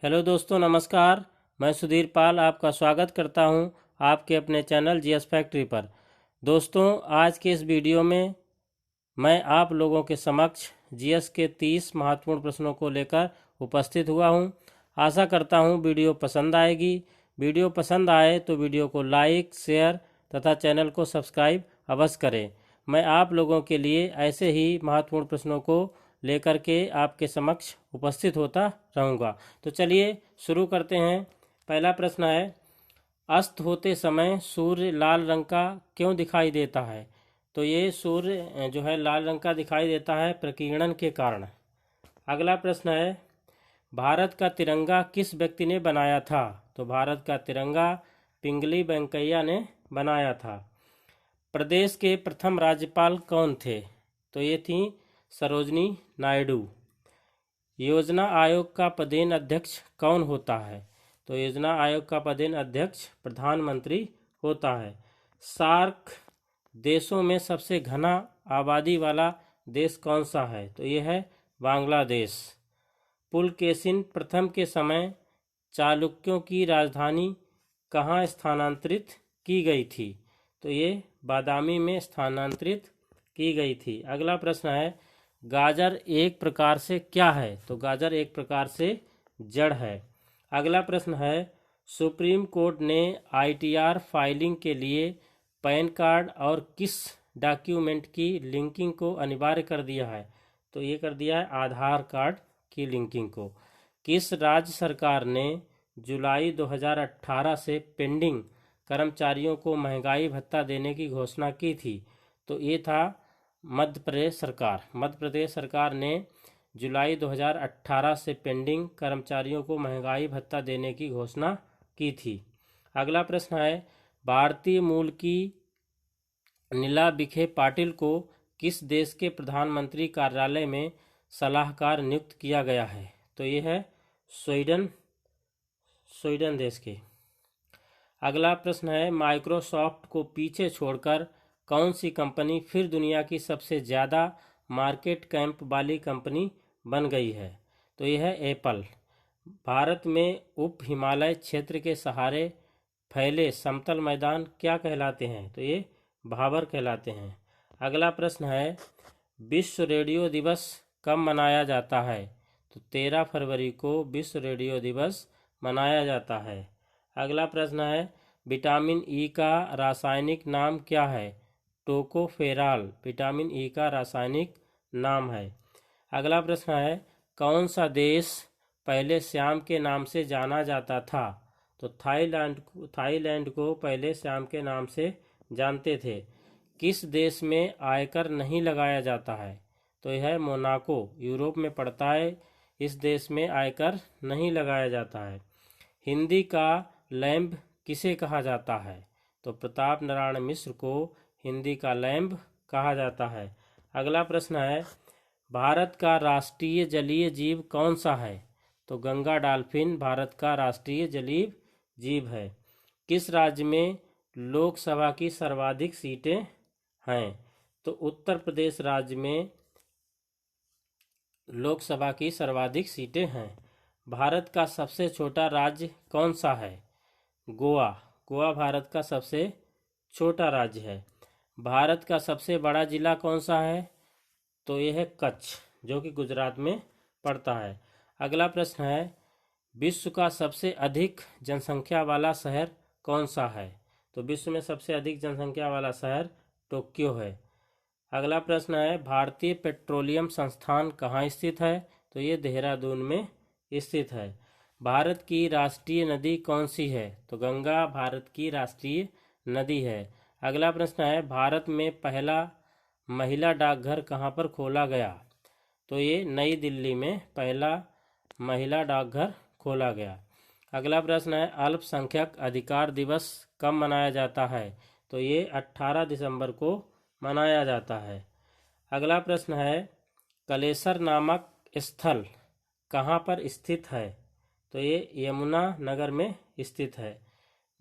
Hello दोस्तों, नमस्कार। मैं सुधीर पाल आपका स्वागत करता हूं आपके अपने चैनल जीएस फैक्ट्री पर। दोस्तों, आज के इस वीडियो में मैं आप लोगों के समक्ष जीएस के 30 महत्वपूर्ण प्रश्नों को लेकर उपस्थित हुआ हूं। आशा करता हूं वीडियो पसंद आएगी। वीडियो पसंद आए तो वीडियो को लाइक, शेयर तथा चैनल को सब्सक्राइब अवश्य करें। मैं आप लोगों के लिए ऐसे ही महत्वपूर्ण प्रश्नों को लेकर के आपके समक्ष उपस्थित होता रहूँगा। तो चलिए शुरू करते हैं। पहला प्रश्न है, अस्त होते समय सूर्य लाल रंग का क्यों दिखाई देता है? तो ये सूर्य जो है लाल रंग का दिखाई देता है प्रकीर्णन के कारण। अगला प्रश्न है, भारत का तिरंगा किस व्यक्ति ने बनाया था? तो भारत का तिरंगा पिंगली वेंकैया ने बनाया था। प्रदेश के प्रथम राज्यपाल कौन थे? तो ये थी सरोजनी नायडू। योजना आयोग का पदेन अध्यक्ष कौन होता है? तो योजना आयोग का पदेन अध्यक्ष प्रधानमंत्री होता है। सार्क देशों में सबसे घना आबादी वाला देश कौन सा है? तो ये है बांग्लादेश। पुलकेशिन प्रथम के समय चालुक्यों की राजधानी कहाँ स्थानांतरित की गई थी? तो ये बादामी में स्थानांतरित की गई थी। अगला प्रश्न है, गाजर एक प्रकार से क्या है? तो गाजर एक प्रकार से जड़ है। अगला प्रश्न है, सुप्रीम कोर्ट ने आईटीआर फाइलिंग के लिए पैन कार्ड और किस डॉक्यूमेंट की लिंकिंग को अनिवार्य कर दिया है? तो ये कर दिया है आधार कार्ड की लिंकिंग को। किस राज्य सरकार ने जुलाई 2018 से पेंडिंग कर्मचारियों को महंगाई भत्ता देने की घोषणा की थी? तो ये था मध्य प्रदेश सरकार। मध्य प्रदेश सरकार ने जुलाई 2018 से पेंडिंग कर्मचारियों को महंगाई भत्ता देने की घोषणा की थी। अगला प्रश्न है, भारतीय मूल की नीला विखे पाटिल को किस देश के प्रधानमंत्री कार्यालय में सलाहकार नियुक्त किया गया है? तो ये है स्वीडन देश के। अगला प्रश्न है, माइक्रोसॉफ्ट को पीछे छोड़कर कौन सी कंपनी फिर दुनिया की सबसे ज़्यादा मार्केट कैप वाली कंपनी बन गई है? तो यह है एप्पल। भारत में उप हिमालय क्षेत्र के सहारे फैले समतल मैदान क्या कहलाते हैं? तो ये भाबर कहलाते हैं। अगला प्रश्न है, विश्व रेडियो दिवस कब मनाया जाता है? तो 13 फरवरी को विश्व रेडियो दिवस मनाया जाता है। अगला प्रश्न है, विटामिन ई का रासायनिक नाम क्या है? टोकोफेराल विटामिन ई का रासायनिक नाम है। अगला प्रश्न है, कौन सा देश पहले श्याम के नाम से जाना जाता था? तो थाईलैंड को पहले श्याम के नाम से जानते थे। किस देश में आयकर नहीं लगाया जाता है? तो यह है मोनाको, यूरोप में पड़ता है। इस देश में आयकर नहीं लगाया जाता है। हिंदी का लैम्ब किसे कहा जाता है? तो प्रताप नारायण मिश्र को हिंदी का लैम्ब कहा जाता है। अगला प्रश्न है, भारत का राष्ट्रीय जलीय जीव कौन सा है? तो गंगा डॉल्फिन भारत का राष्ट्रीय जलीय जीव है। किस राज्य में लोकसभा की सर्वाधिक सीटें हैं? तो उत्तर प्रदेश राज्य में लोकसभा की सर्वाधिक सीटें हैं। भारत का सबसे छोटा राज्य कौन सा है? गोवा। गोवा भारत का सबसे छोटा राज्य है। भारत का सबसे बड़ा जिला कौन सा है? तो यह है कच्छ, जो कि गुजरात में पड़ता है। अगला प्रश्न है, विश्व का सबसे अधिक जनसंख्या वाला शहर कौन सा है? तो विश्व में सबसे अधिक जनसंख्या वाला शहर टोक्यो है। अगला प्रश्न है, भारतीय पेट्रोलियम संस्थान कहाँ स्थित है? तो ये देहरादून में स्थित है। भारत की राष्ट्रीय नदी कौन सी है? तो गंगा भारत की राष्ट्रीय नदी है। अगला प्रश्न है, भारत में पहला महिला डाकघर कहाँ पर खोला गया? तो ये नई दिल्ली में पहला महिला डाकघर खोला गया। अगला प्रश्न है, अल्पसंख्यक अधिकार दिवस कब मनाया जाता है? तो ये 18 दिसंबर को मनाया जाता है। अगला प्रश्न है, कलेसर नामक स्थल कहाँ पर स्थित है? तो ये यमुना नगर में स्थित है।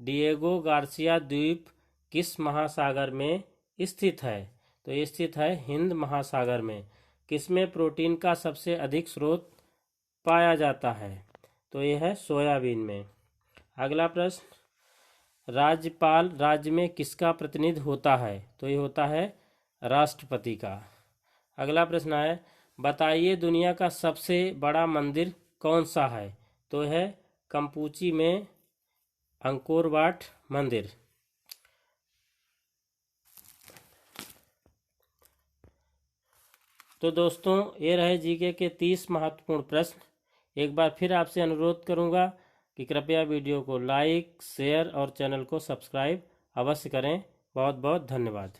डिएगो गार्सिया द्वीप किस महासागर में स्थित है? तो ये स्थित है हिंद महासागर में। किसमें प्रोटीन का सबसे अधिक स्रोत पाया जाता है? तो ये है सोयाबीन में। अगला प्रश्न, राज्यपाल राज्य में किसका प्रतिनिधि होता है? तो ये होता है राष्ट्रपति का। अगला प्रश्न है, बताइए दुनिया का सबसे बड़ा मंदिर कौन सा है? तो है कंपूची में अंकोर वाट मंदिर। तो दोस्तों ये रहे जीके के 30 महत्वपूर्ण प्रश्न। एक बार फिर आपसे अनुरोध करूंगा कि कृपया वीडियो को लाइक, शेयर और चैनल को सब्सक्राइब अवश्य करें। बहुत बहुत धन्यवाद।